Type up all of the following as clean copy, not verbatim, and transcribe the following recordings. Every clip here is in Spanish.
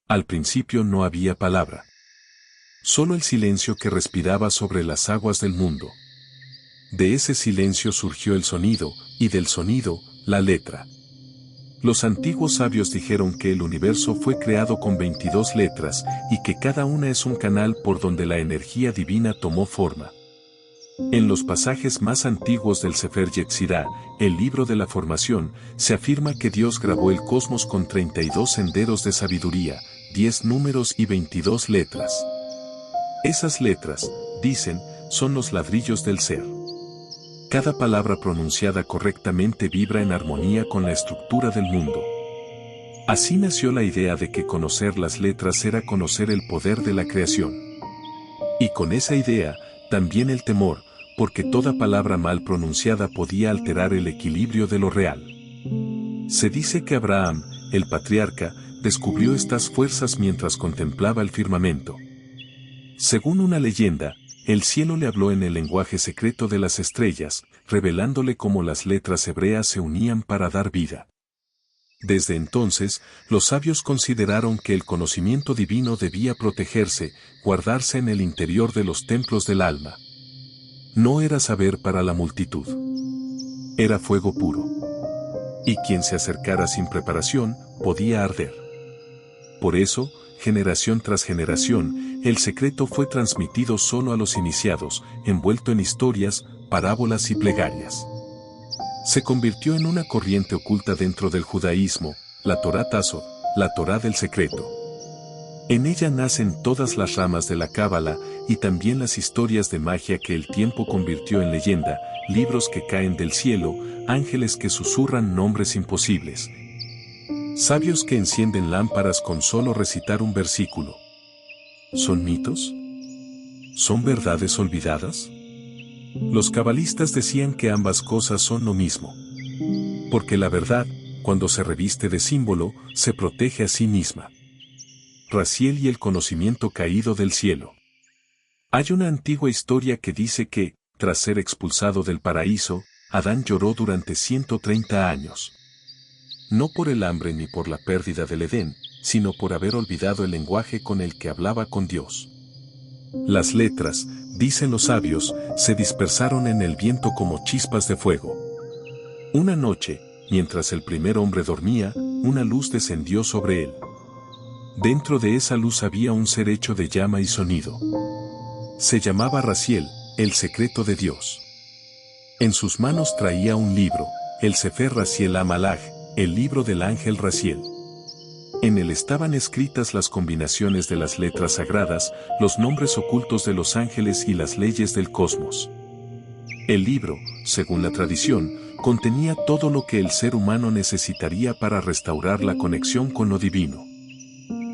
Al principio no había palabra. Solo el silencio que respiraba sobre las aguas del mundo. De ese silencio surgió el sonido, y del sonido, la letra. Los antiguos sabios dijeron que el universo fue creado con 22 letras, y que cada una es un canal por donde la energía divina tomó forma. En los pasajes más antiguos del Sefer Yetzirah, el libro de la formación, se afirma que Dios grabó el cosmos con 32 senderos de sabiduría, 10 números y 22 letras. Esas letras, dicen, son los ladrillos del ser. Cada palabra pronunciada correctamente vibra en armonía con la estructura del mundo. Así nació la idea de que conocer las letras era conocer el poder de la creación. Y con esa idea, también el temor, porque toda palabra mal pronunciada podía alterar el equilibrio de lo real. Se dice que Abraham, el patriarca, descubrió estas fuerzas mientras contemplaba el firmamento. Según una leyenda, el cielo le habló en el lenguaje secreto de las estrellas, revelándole cómo las letras hebreas se unían para dar vida. Desde entonces, los sabios consideraron que el conocimiento divino debía protegerse, guardarse en el interior de los templos del alma. No era saber para la multitud. Era fuego puro. Y quien se acercara sin preparación, podía arder. Por eso, generación tras generación, el secreto fue transmitido solo a los iniciados, envuelto en historias, parábolas y plegarias. Se convirtió en una corriente oculta dentro del judaísmo, la Torá Tasod, la Torá del secreto. En ella nacen todas las ramas de la Cábala y también las historias de magia que el tiempo convirtió en leyenda, libros que caen del cielo, ángeles que susurran nombres imposibles. Sabios que encienden lámparas con solo recitar un versículo. ¿Son mitos? ¿Son verdades olvidadas? Los cabalistas decían que ambas cosas son lo mismo. Porque la verdad, cuando se reviste de símbolo, se protege a sí misma. Raziel y el conocimiento caído del cielo. Hay una antigua historia que dice que, tras ser expulsado del paraíso, Adán lloró durante 130 años. No por el hambre ni por la pérdida del Edén, sino por haber olvidado el lenguaje con el que hablaba con Dios. Las letras, dicen los sabios, se dispersaron en el viento como chispas de fuego. Una noche, mientras el primer hombre dormía, una luz descendió sobre él. Dentro de esa luz había un ser hecho de llama y sonido. Se llamaba Raziel, el secreto de Dios. En sus manos traía un libro, el Sefer Raziel HaMalach, el libro del ángel Raziel. En él estaban escritas las combinaciones de las letras sagradas, los nombres ocultos de los ángeles y las leyes del cosmos. El libro, según la tradición, contenía todo lo que el ser humano necesitaría para restaurar la conexión con lo divino.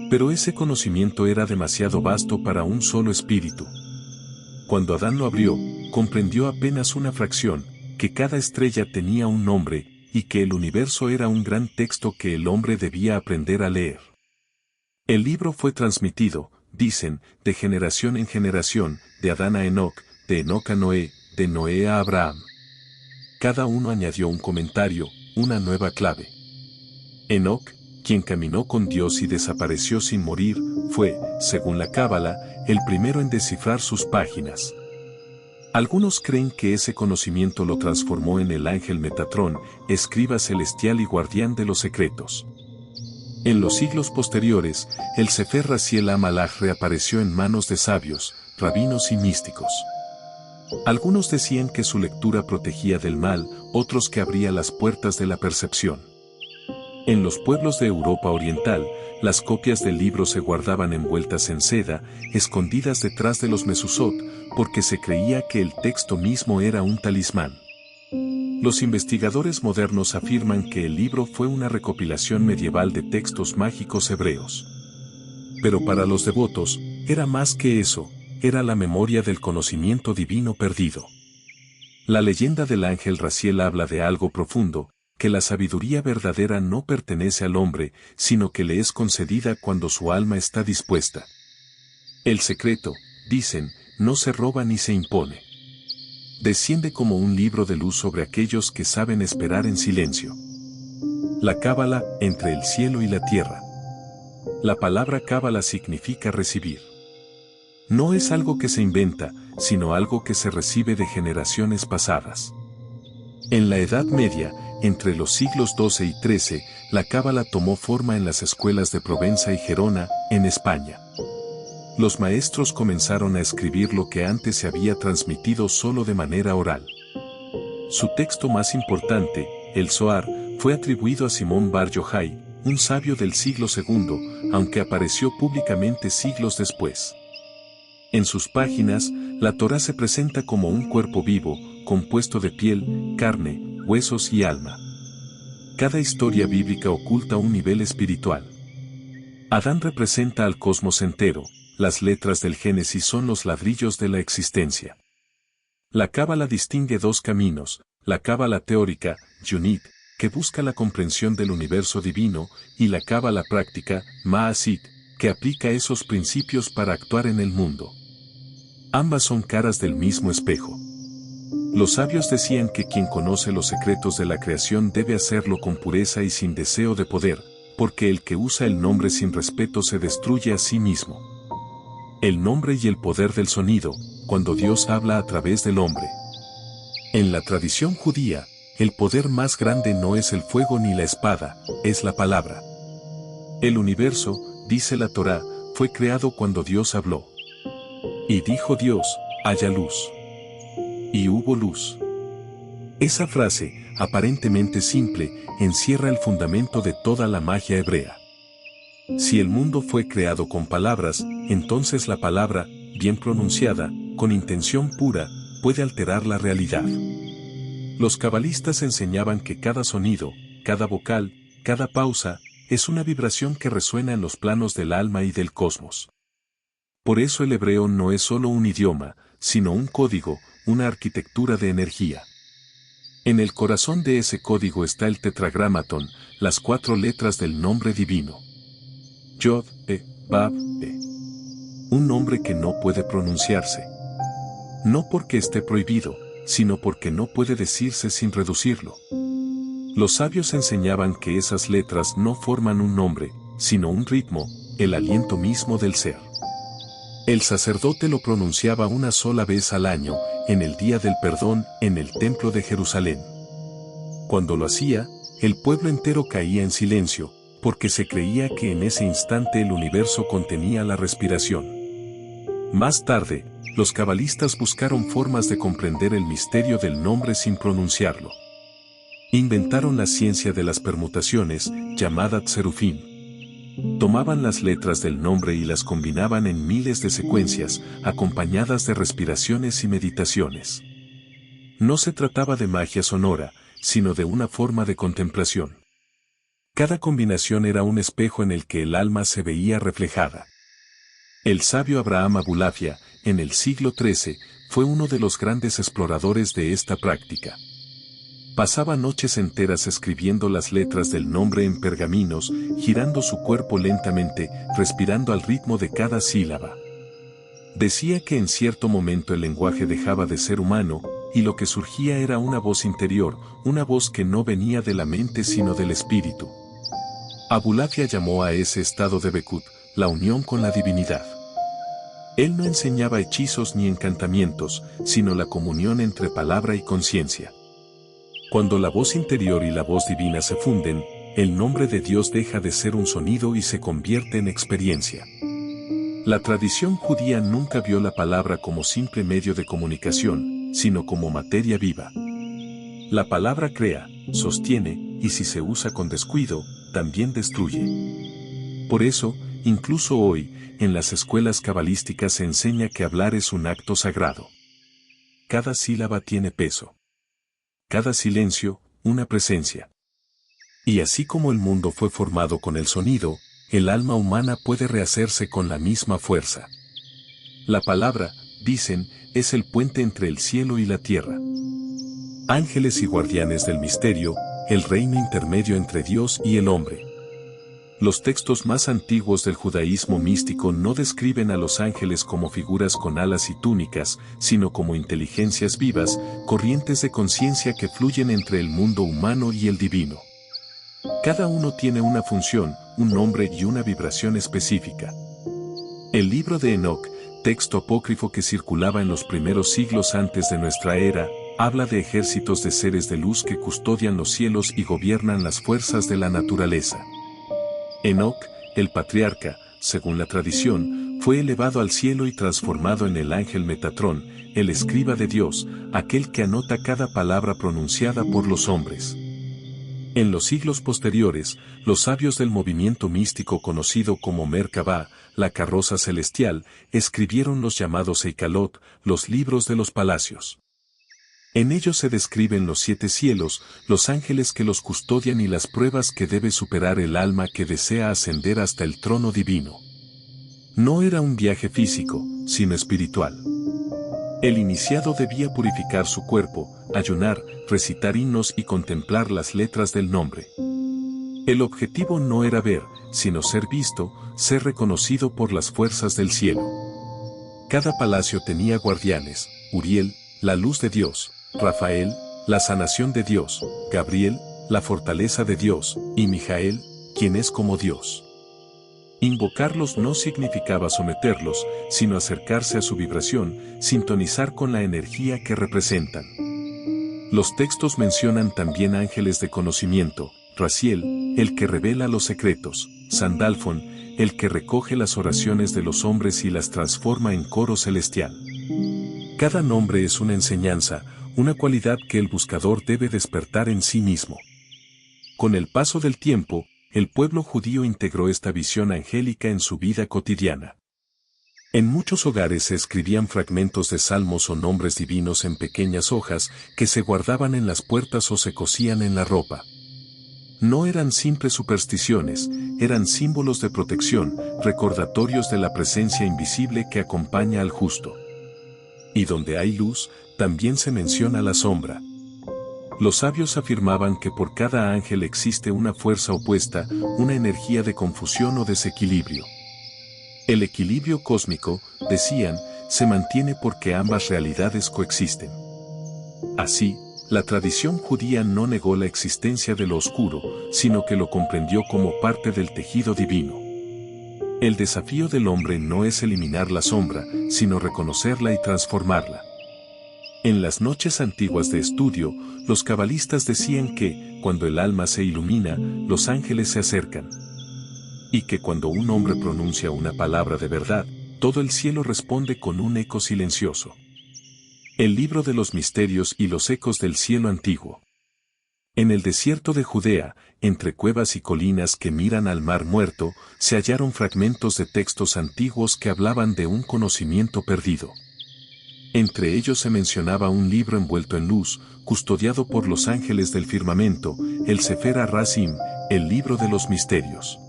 Pero ese conocimiento era demasiado vasto para un solo espíritu. Cuando Adán lo abrió, comprendió apenas una fracción, que cada estrella tenía un nombre, y que el universo era un gran texto que el hombre debía aprender a leer. El libro fue transmitido, dicen, de generación en generación, de Adán a Enoc, de Enoc a Noé, de Noé a Abraham. Cada uno añadió un comentario, una nueva clave. Enoc, quien caminó con Dios y desapareció sin morir, fue, según la Cábala, el primero en descifrar sus páginas. Algunos creen que ese conocimiento lo transformó en el ángel Metatrón, escriba celestial y guardián de los secretos. En los siglos posteriores, el Sefer Raziel HaMalach reapareció en manos de sabios, rabinos y místicos. Algunos decían que su lectura protegía del mal, otros que abría las puertas de la percepción. En los pueblos de Europa Oriental, las copias del libro se guardaban envueltas en seda, escondidas detrás de los mezuzot, porque se creía que el texto mismo era un talismán. Los investigadores modernos afirman que el libro fue una recopilación medieval de textos mágicos hebreos. Pero para los devotos, era más que eso, era la memoria del conocimiento divino perdido. La leyenda del ángel Raziel habla de algo profundo, que la sabiduría verdadera no pertenece al hombre, sino que le es concedida cuando su alma está dispuesta. El secreto, dicen, no se roba ni se impone. Desciende como un libro de luz sobre aquellos que saben esperar en silencio. La Cábala, entre el cielo y la tierra. La palabra cábala significa recibir. No es algo que se inventa, sino algo que se recibe de generaciones pasadas. En la Edad Media, entre los siglos XII y XIII, la cábala tomó forma en las escuelas de Provenza y Gerona, en España. Los maestros comenzaron a escribir lo que antes se había transmitido solo de manera oral. Su texto más importante, el Zohar, fue atribuido a Simón Bar Yochai, un sabio del siglo II, aunque apareció públicamente siglos después. En sus páginas, la Torá se presenta como un cuerpo vivo, compuesto de piel, carne, huesos y alma. Cada historia bíblica oculta un nivel espiritual. Adán representa al cosmos entero, las letras del Génesis son los ladrillos de la existencia. La cábala distingue dos caminos, la cábala teórica, Yunit, que busca la comprensión del universo divino, y la cábala práctica, Maasit, que aplica esos principios para actuar en el mundo. Ambas son caras del mismo espejo. Los sabios decían que quien conoce los secretos de la creación debe hacerlo con pureza y sin deseo de poder, porque el que usa el nombre sin respeto se destruye a sí mismo. El nombre y el poder del sonido, cuando Dios habla a través del hombre. En la tradición judía, el poder más grande no es el fuego ni la espada, es la palabra. El universo, dice la Torá, fue creado cuando Dios habló. Y dijo Dios, haya luz. Y hubo luz. Esa frase, aparentemente simple, encierra el fundamento de toda la magia hebrea. Si el mundo fue creado con palabras, entonces la palabra, bien pronunciada, con intención pura, puede alterar la realidad. Los cabalistas enseñaban que cada sonido, cada vocal, cada pausa, es una vibración que resuena en los planos del alma y del cosmos. Por eso el hebreo no es solo un idioma, sino un código, una arquitectura de energía. En el corazón de ese código está el tetragramatón, las 4 letras del nombre divino. Yod, Bab, un nombre que no puede pronunciarse. No porque esté prohibido, sino porque no puede decirse sin reducirlo. Los sabios enseñaban que esas letras no forman un nombre, sino un ritmo, el aliento mismo del ser. El sacerdote lo pronunciaba una sola vez al año, en el Día del Perdón, en el Templo de Jerusalén. Cuando lo hacía, el pueblo entero caía en silencio, porque se creía que en ese instante el universo contenía la respiración. Más tarde, los cabalistas buscaron formas de comprender el misterio del nombre sin pronunciarlo. Inventaron la ciencia de las permutaciones, llamada Tserufim. Tomaban las letras del nombre y las combinaban en miles de secuencias, acompañadas de respiraciones y meditaciones. No se trataba de magia sonora, sino de una forma de contemplación. Cada combinación era un espejo en el que el alma se veía reflejada. El sabio Abraham Abulafia, en el siglo XIII, fue uno de los grandes exploradores de esta práctica. Pasaba noches enteras escribiendo las letras del nombre en pergaminos, girando su cuerpo lentamente, respirando al ritmo de cada sílaba. Decía que en cierto momento el lenguaje dejaba de ser humano, y lo que surgía era una voz interior, una voz que no venía de la mente sino del espíritu. Abulafia llamó a ese estado de Bekut, la unión con la divinidad. Él no enseñaba hechizos ni encantamientos, sino la comunión entre palabra y conciencia. Cuando la voz interior y la voz divina se funden, el nombre de Dios deja de ser un sonido y se convierte en experiencia. La tradición judía nunca vio la palabra como simple medio de comunicación, sino como materia viva. La palabra crea, sostiene, y si se usa con descuido, también destruye. Por eso, incluso hoy, en las escuelas cabalísticas se enseña que hablar es un acto sagrado. Cada sílaba tiene peso. Cada silencio, una presencia. Y así como el mundo fue formado con el sonido, el alma humana puede rehacerse con la misma fuerza. La palabra, dicen, es el puente entre el cielo y la tierra. Ángeles y guardianes del misterio, el reino intermedio entre Dios y el hombre. Los textos más antiguos del judaísmo místico no describen a los ángeles como figuras con alas y túnicas, sino como inteligencias vivas, corrientes de conciencia que fluyen entre el mundo humano y el divino. Cada uno tiene una función, un nombre y una vibración específica. El libro de Enoc, texto apócrifo que circulaba en los primeros siglos antes de nuestra era, habla de ejércitos de seres de luz que custodian los cielos y gobiernan las fuerzas de la naturaleza. Enoc, el patriarca, según la tradición, fue elevado al cielo y transformado en el ángel Metatrón, el escriba de Dios, aquel que anota cada palabra pronunciada por los hombres. En los siglos posteriores, los sabios del movimiento místico conocido como Merkabah, la carroza celestial, escribieron los llamados Eikalot, los libros de los palacios. En ellos se describen los 7 cielos, los ángeles que los custodian y las pruebas que debe superar el alma que desea ascender hasta el trono divino. No era un viaje físico, sino espiritual. El iniciado debía purificar su cuerpo, ayunar, recitar himnos y contemplar las letras del nombre. El objetivo no era ver, sino ser visto, ser reconocido por las fuerzas del cielo. Cada palacio tenía guardianes: Uriel, la luz de Dios; Rafael, la sanación de Dios; Gabriel, la fortaleza de Dios; y Mijael, quien es como Dios. Invocarlos no significaba someterlos, sino acercarse a su vibración, sintonizar con la energía que representan. Los textos mencionan también ángeles de conocimiento: Raziel, el que revela los secretos; Sandalfon, el que recoge las oraciones de los hombres y las transforma en coro celestial. Cada nombre es una enseñanza, una cualidad que el buscador debe despertar en sí mismo. Con el paso del tiempo, el pueblo judío integró esta visión angélica en su vida cotidiana. En muchos hogares se escribían fragmentos de salmos o nombres divinos en pequeñas hojas que se guardaban en las puertas o se cosían en la ropa. No eran simples supersticiones, eran símbolos de protección, recordatorios de la presencia invisible que acompaña al justo. Y donde hay luz, también se menciona la sombra. Los sabios afirmaban que por cada ángel existe una fuerza opuesta, una energía de confusión o desequilibrio. El equilibrio cósmico, decían, se mantiene porque ambas realidades coexisten. Así, la tradición judía no negó la existencia de lo oscuro, sino que lo comprendió como parte del tejido divino. El desafío del hombre no es eliminar la sombra, sino reconocerla y transformarla. En las noches antiguas de estudio, los cabalistas decían que, cuando el alma se ilumina, los ángeles se acercan. Y que cuando un hombre pronuncia una palabra de verdad, todo el cielo responde con un eco silencioso. El libro de los misterios y los ecos del cielo antiguo. En el desierto de Judea, entre cuevas y colinas que miran al mar muerto, se hallaron fragmentos de textos antiguos que hablaban de un conocimiento perdido. Entre ellos se mencionaba un libro envuelto en luz, custodiado por los ángeles del firmamento, el Sefer HaRazim, el libro de los misterios.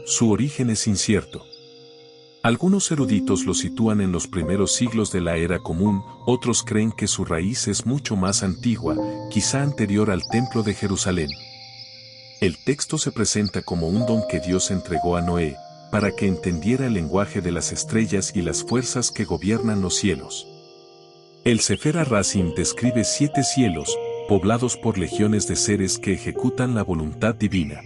Su origen es incierto. Algunos eruditos lo sitúan en los primeros siglos de la era común, otros creen que su raíz es mucho más antigua, quizá anterior al Templo de Jerusalén. El texto se presenta como un don que Dios entregó a Noé, para que entendiera el lenguaje de las estrellas y las fuerzas que gobiernan los cielos. El Sefer HaRazim describe 7 cielos, poblados por legiones de seres que ejecutan la voluntad divina.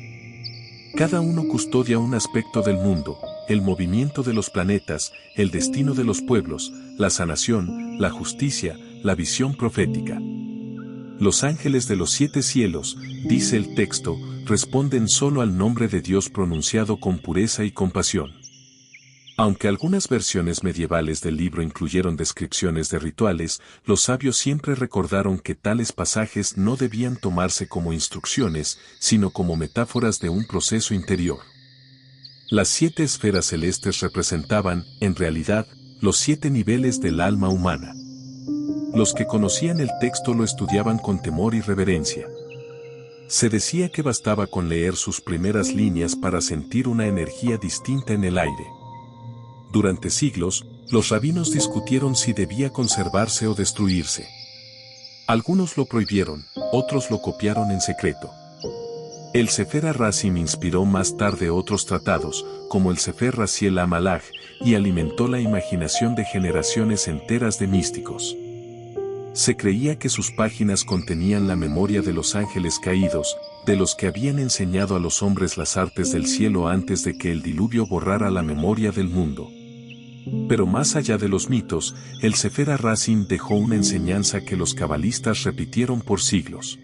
Cada uno custodia un aspecto del mundo: el movimiento de los planetas, el destino de los pueblos, la sanación, la justicia, la visión profética. Los ángeles de los 7 cielos, dice el texto, responden solo al nombre de Dios pronunciado con pureza y compasión. Aunque algunas versiones medievales del libro incluyeron descripciones de rituales, los sabios siempre recordaron que tales pasajes no debían tomarse como instrucciones, sino como metáforas de un proceso interior. Las 7 esferas celestes representaban, en realidad, los 7 niveles del alma humana. Los que conocían el texto lo estudiaban con temor y reverencia. Se decía que bastaba con leer sus primeras líneas para sentir una energía distinta en el aire. Durante siglos, los rabinos discutieron si debía conservarse o destruirse. Algunos lo prohibieron, otros lo copiaron en secreto. El Sefer HaRazim inspiró más tarde otros tratados, como el Sefer Raziel HaMalach, y alimentó la imaginación de generaciones enteras de místicos. Se creía que sus páginas contenían la memoria de los ángeles caídos, de los que habían enseñado a los hombres las artes del cielo antes de que el diluvio borrara la memoria del mundo. Pero más allá de los mitos, el Sefer HaRacim dejó una enseñanza que los cabalistas repitieron por siglos.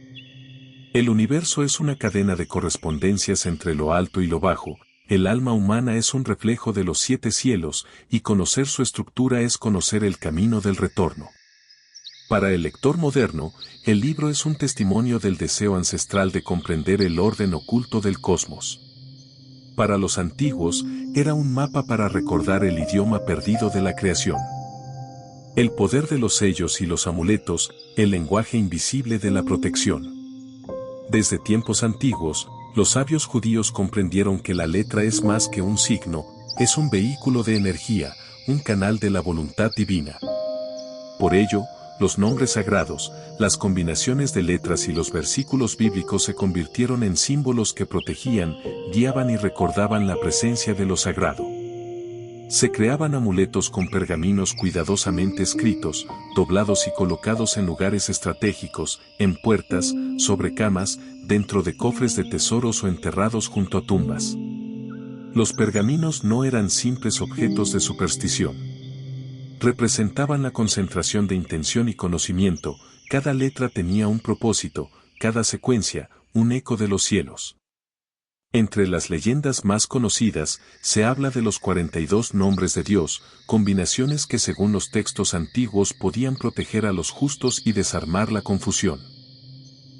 El universo es una cadena de correspondencias entre lo alto y lo bajo. El alma humana es un reflejo de los 7 cielos, y conocer su estructura es conocer el camino del retorno. Para el lector moderno, el libro es un testimonio del deseo ancestral de comprender el orden oculto del cosmos. Para los antiguos, era un mapa para recordar el idioma perdido de la creación. El poder de los sellos y los amuletos, el lenguaje invisible de la protección. Desde tiempos antiguos, los sabios judíos comprendieron que la letra es más que un signo, es un vehículo de energía, un canal de la voluntad divina. Por ello, los nombres sagrados, las combinaciones de letras y los versículos bíblicos se convirtieron en símbolos que protegían, guiaban y recordaban la presencia de lo sagrado. Se creaban amuletos con pergaminos cuidadosamente escritos, doblados y colocados en lugares estratégicos, en puertas, sobre camas, dentro de cofres de tesoros o enterrados junto a tumbas. Los pergaminos no eran simples objetos de superstición. Representaban la concentración de intención y conocimiento, cada letra tenía un propósito, cada secuencia, un eco de los cielos. Entre las leyendas más conocidas, se habla de los 42 nombres de Dios, combinaciones que según los textos antiguos podían proteger a los justos y desarmar la confusión.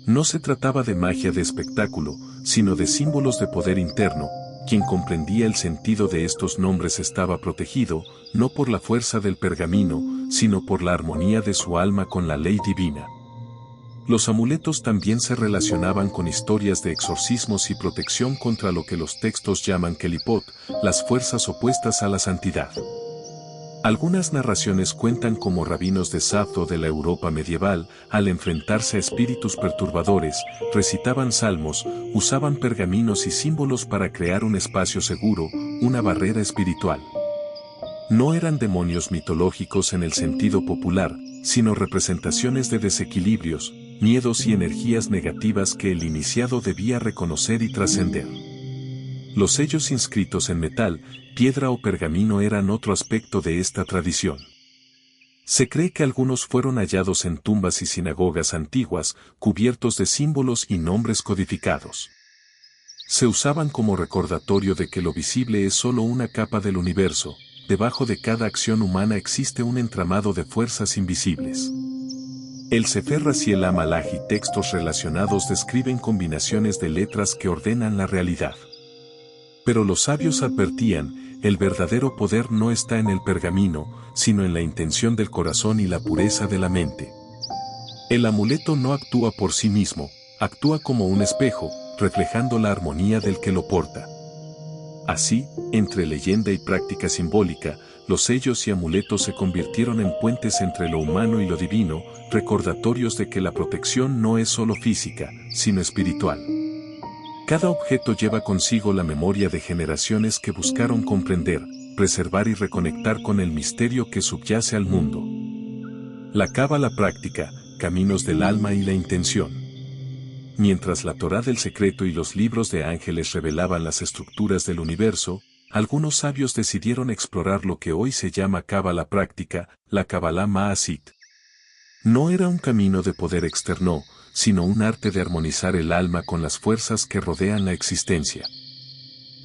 No se trataba de magia de espectáculo, sino de símbolos de poder interno. Quien comprendía el sentido de estos nombres estaba protegido, no por la fuerza del pergamino, sino por la armonía de su alma con la ley divina. Los amuletos también se relacionaban con historias de exorcismos y protección contra lo que los textos llaman kelipot, las fuerzas opuestas a la santidad. Algunas narraciones cuentan cómo rabinos de Safed o de la Europa medieval, al enfrentarse a espíritus perturbadores, recitaban salmos, usaban pergaminos y símbolos para crear un espacio seguro, una barrera espiritual. No eran demonios mitológicos en el sentido popular, sino representaciones de desequilibrios, miedos y energías negativas que el iniciado debía reconocer y trascender. Los sellos inscritos en metal, piedra o pergamino eran otro aspecto de esta tradición. Se cree que algunos fueron hallados en tumbas y sinagogas antiguas, cubiertos de símbolos y nombres codificados. Se usaban como recordatorio de que lo visible es solo una capa del universo, debajo de cada acción humana existe un entramado de fuerzas invisibles. El Sefer Raziel HaMalach y textos relacionados describen combinaciones de letras que ordenan la realidad. Pero los sabios advertían, el verdadero poder no está en el pergamino, sino en la intención del corazón y la pureza de la mente. El amuleto no actúa por sí mismo, actúa como un espejo, reflejando la armonía del que lo porta. Así, entre leyenda y práctica simbólica, los sellos y amuletos se convirtieron en puentes entre lo humano y lo divino, recordatorios de que la protección no es solo física, sino espiritual. Cada objeto lleva consigo la memoria de generaciones que buscaron comprender, preservar y reconectar con el misterio que subyace al mundo. La cábala práctica, caminos del alma y la intención. Mientras la Torá del secreto y los libros de ángeles revelaban las estructuras del universo, algunos sabios decidieron explorar lo que hoy se llama cábala práctica, la Kabbalah Ma'asit. No era un camino de poder externo, sino un arte de armonizar el alma con las fuerzas que rodean la existencia.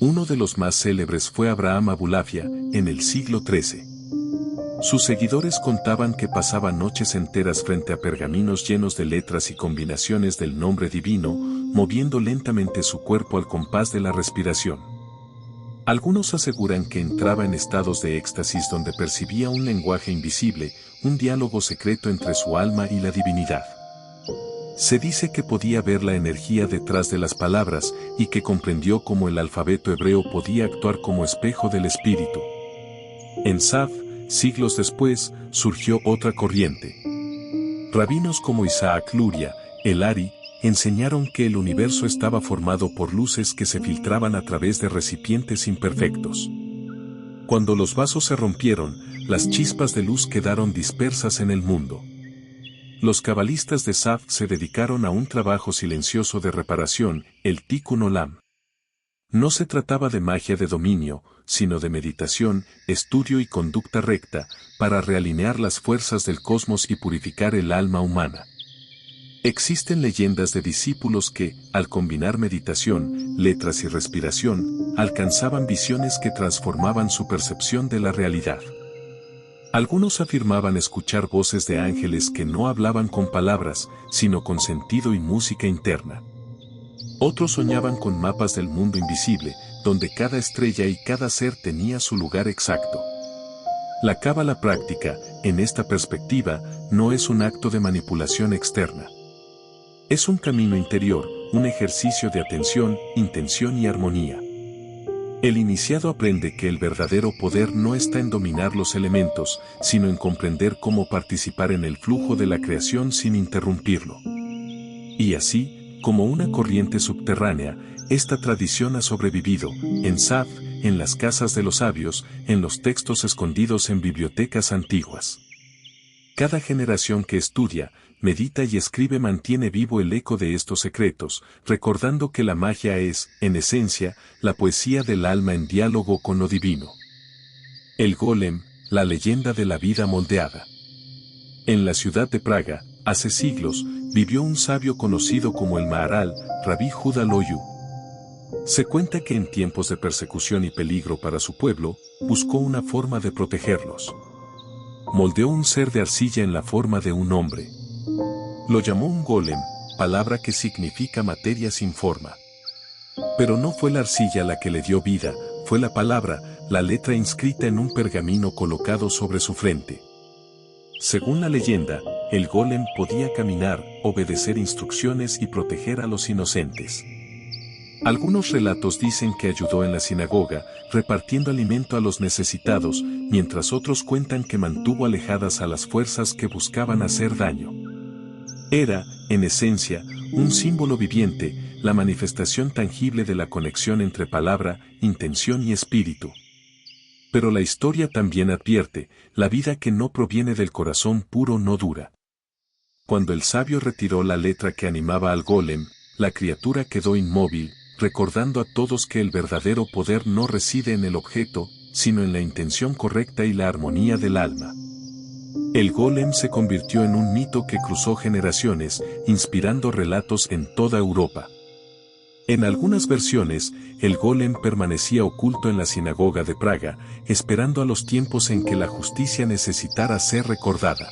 Uno de los más célebres fue Abraham Abulafia, en el siglo XIII. Sus seguidores contaban que pasaba noches enteras frente a pergaminos llenos de letras y combinaciones del nombre divino, moviendo lentamente su cuerpo al compás de la respiración. Algunos aseguran que entraba en estados de éxtasis donde percibía un lenguaje invisible, un diálogo secreto entre su alma y la divinidad. Se dice que podía ver la energía detrás de las palabras y que comprendió cómo el alfabeto hebreo podía actuar como espejo del espíritu. En Safed, siglos después, surgió otra corriente. Rabinos como Isaac Luria, el Ari, enseñaron que el universo estaba formado por luces que se filtraban a través de recipientes imperfectos. Cuando los vasos se rompieron, las chispas de luz quedaron dispersas en el mundo. Los cabalistas de Saf se dedicaron a un trabajo silencioso de reparación, el Tikkun Olam. No se trataba de magia de dominio, sino de meditación, estudio y conducta recta, para realinear las fuerzas del cosmos y purificar el alma humana. Existen leyendas de discípulos que, al combinar meditación, letras y respiración, alcanzaban visiones que transformaban su percepción de la realidad. Algunos afirmaban escuchar voces de ángeles que no hablaban con palabras, sino con sentido y música interna. Otros soñaban con mapas del mundo invisible, donde cada estrella y cada ser tenía su lugar exacto. La cábala práctica, en esta perspectiva, no es un acto de manipulación externa. Es un camino interior, un ejercicio de atención, intención y armonía. El iniciado aprende que el verdadero poder no está en dominar los elementos, sino en comprender cómo participar en el flujo de la creación sin interrumpirlo. Y así, como una corriente subterránea, esta tradición ha sobrevivido, en Saf, en las casas de los sabios, en los textos escondidos en bibliotecas antiguas. Cada generación que estudia, medita y escribe mantiene vivo el eco de estos secretos, recordando que la magia es, en esencia, la poesía del alma en diálogo con lo divino. El Golem, la leyenda de la vida moldeada. En la ciudad de Praga, hace siglos, vivió un sabio conocido como el Maharal, Rabí Judá Lohiu. Se cuenta que en tiempos de persecución y peligro para su pueblo, buscó una forma de protegerlos. Moldeó un ser de arcilla en la forma de un hombre. Lo llamó un golem, palabra que significa materia sin forma. Pero no fue la arcilla la que le dio vida, fue la palabra, la letra inscrita en un pergamino colocado sobre su frente. Según la leyenda, el golem podía caminar, obedecer instrucciones y proteger a los inocentes. Algunos relatos dicen que ayudó en la sinagoga, repartiendo alimento a los necesitados, mientras otros cuentan que mantuvo alejadas a las fuerzas que buscaban hacer daño. Era, en esencia, un símbolo viviente, la manifestación tangible de la conexión entre palabra, intención y espíritu. Pero la historia también advierte, la vida que no proviene del corazón puro no dura. Cuando el sabio retiró la letra que animaba al golem, la criatura quedó inmóvil, recordando a todos que el verdadero poder no reside en el objeto, sino en la intención correcta y la armonía del alma. El golem se convirtió en un mito que cruzó generaciones, inspirando relatos en toda Europa. En algunas versiones, el golem permanecía oculto en la sinagoga de Praga, esperando a los tiempos en que la justicia necesitara ser recordada.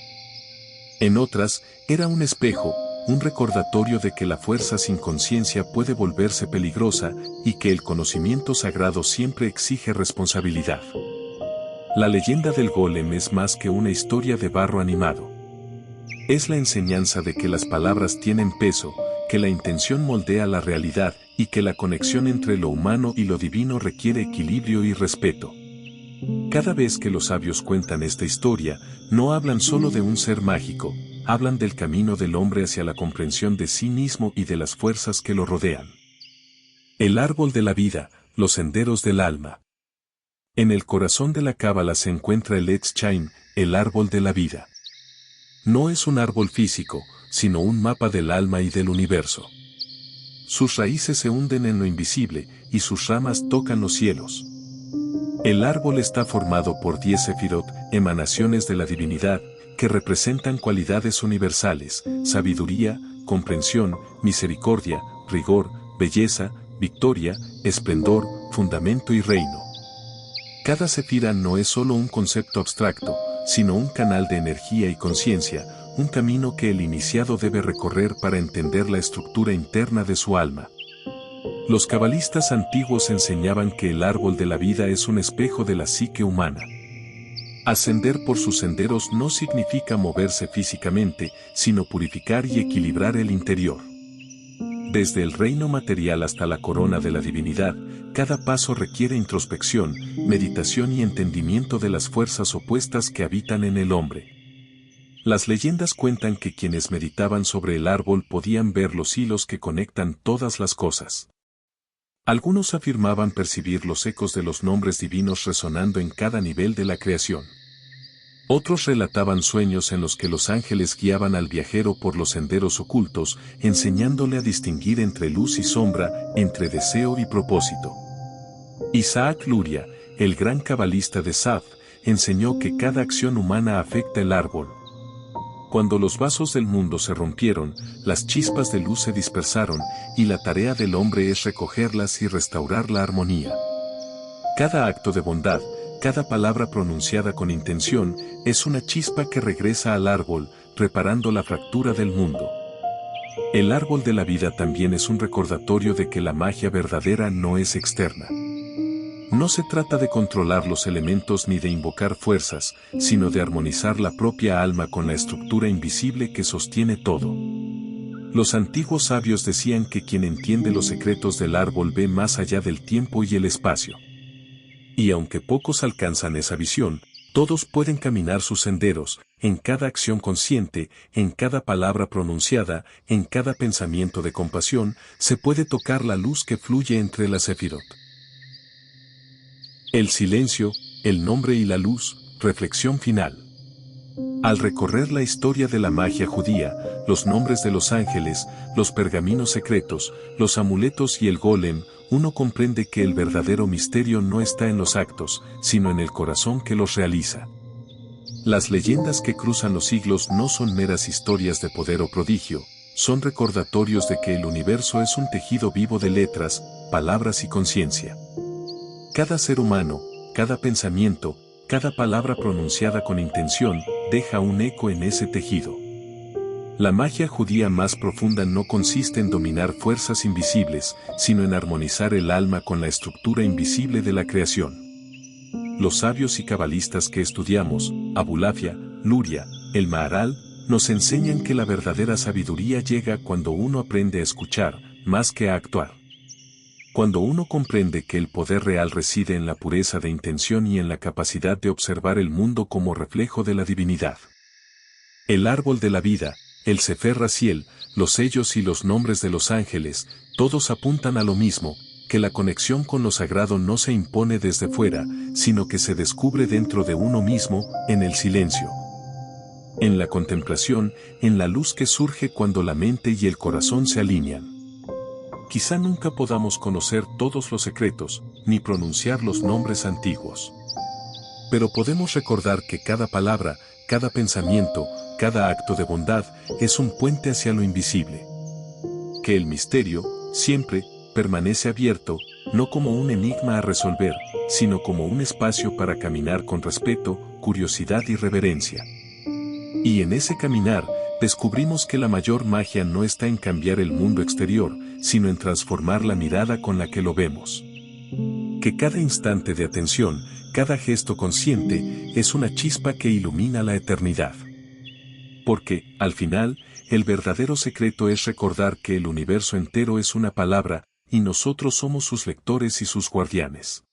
En otras, era un espejo, un recordatorio de que la fuerza sin conciencia puede volverse peligrosa y que el conocimiento sagrado siempre exige responsabilidad. La leyenda del golem es más que una historia de barro animado. Es la enseñanza de que las palabras tienen peso, que la intención moldea la realidad y que la conexión entre lo humano y lo divino requiere equilibrio y respeto. Cada vez que los sabios cuentan esta historia, no hablan solo de un ser mágico, hablan del camino del hombre hacia la comprensión de sí mismo y de las fuerzas que lo rodean. El árbol de la vida, los senderos del alma. En el corazón de la cábala se encuentra el Etz Chaim, el árbol de la vida. No es un árbol físico, sino un mapa del alma y del universo. Sus raíces se hunden en lo invisible, y sus ramas tocan los cielos. El árbol está formado por 10 sefirot, emanaciones de la divinidad, que representan cualidades universales, sabiduría, comprensión, misericordia, rigor, belleza, victoria, esplendor, fundamento y reino. Cada sefira no es solo un concepto abstracto, sino un canal de energía y conciencia, un camino que el iniciado debe recorrer para entender la estructura interna de su alma. Los cabalistas antiguos enseñaban que el árbol de la vida es un espejo de la psique humana. Ascender por sus senderos no significa moverse físicamente, sino purificar y equilibrar el interior. Desde el reino material hasta la corona de la divinidad, cada paso requiere introspección, meditación y entendimiento de las fuerzas opuestas que habitan en el hombre. Las leyendas cuentan que quienes meditaban sobre el árbol podían ver los hilos que conectan todas las cosas. Algunos afirmaban percibir los ecos de los nombres divinos resonando en cada nivel de la creación. Otros relataban sueños en los que los ángeles guiaban al viajero por los senderos ocultos, enseñándole a distinguir entre luz y sombra, entre deseo y propósito. Isaac Luria, el gran cabalista de Saf, enseñó que cada acción humana afecta el árbol. Cuando los vasos del mundo se rompieron, las chispas de luz se dispersaron, y la tarea del hombre es recogerlas y restaurar la armonía. Cada acto de bondad, cada palabra pronunciada con intención, es una chispa que regresa al árbol, reparando la fractura del mundo. El árbol de la vida también es un recordatorio de que la magia verdadera no es externa. No se trata de controlar los elementos ni de invocar fuerzas, sino de armonizar la propia alma con la estructura invisible que sostiene todo. Los antiguos sabios decían que quien entiende los secretos del árbol ve más allá del tiempo y el espacio. Y aunque pocos alcanzan esa visión, todos pueden caminar sus senderos, en cada acción consciente, en cada palabra pronunciada, en cada pensamiento de compasión, se puede tocar la luz que fluye entre la Sefirot. El silencio, el nombre y la luz, reflexión final. Al recorrer la historia de la magia judía, los nombres de los ángeles, los pergaminos secretos, los amuletos y el golem, uno comprende que el verdadero misterio no está en los actos, sino en el corazón que los realiza. Las leyendas que cruzan los siglos no son meras historias de poder o prodigio, son recordatorios de que el universo es un tejido vivo de letras, palabras y conciencia. Cada ser humano, cada pensamiento, cada palabra pronunciada con intención, deja un eco en ese tejido. La magia judía más profunda no consiste en dominar fuerzas invisibles, sino en armonizar el alma con la estructura invisible de la creación. Los sabios y cabalistas que estudiamos, Abulafia, Luria, el Maharal, nos enseñan que la verdadera sabiduría llega cuando uno aprende a escuchar, más que a actuar. Cuando uno comprende que el poder real reside en la pureza de intención y en la capacidad de observar el mundo como reflejo de la divinidad. El árbol de la vida, el Sefer Raziel, los sellos y los nombres de los ángeles, todos apuntan a lo mismo, que la conexión con lo sagrado no se impone desde fuera, sino que se descubre dentro de uno mismo, en el silencio. En la contemplación, en la luz que surge cuando la mente y el corazón se alinean. Quizá nunca podamos conocer todos los secretos, ni pronunciar los nombres antiguos. Pero podemos recordar que cada palabra, cada pensamiento, cada acto de bondad, es un puente hacia lo invisible. Que el misterio, siempre, permanece abierto, no como un enigma a resolver, sino como un espacio para caminar con respeto, curiosidad y reverencia. Y en ese caminar, descubrimos que la mayor magia no está en cambiar el mundo exterior, sino en transformar la mirada con la que lo vemos. Que cada instante de atención, cada gesto consciente, es una chispa que ilumina la eternidad. Porque, al final, el verdadero secreto es recordar que el universo entero es una palabra, y nosotros somos sus lectores y sus guardianes.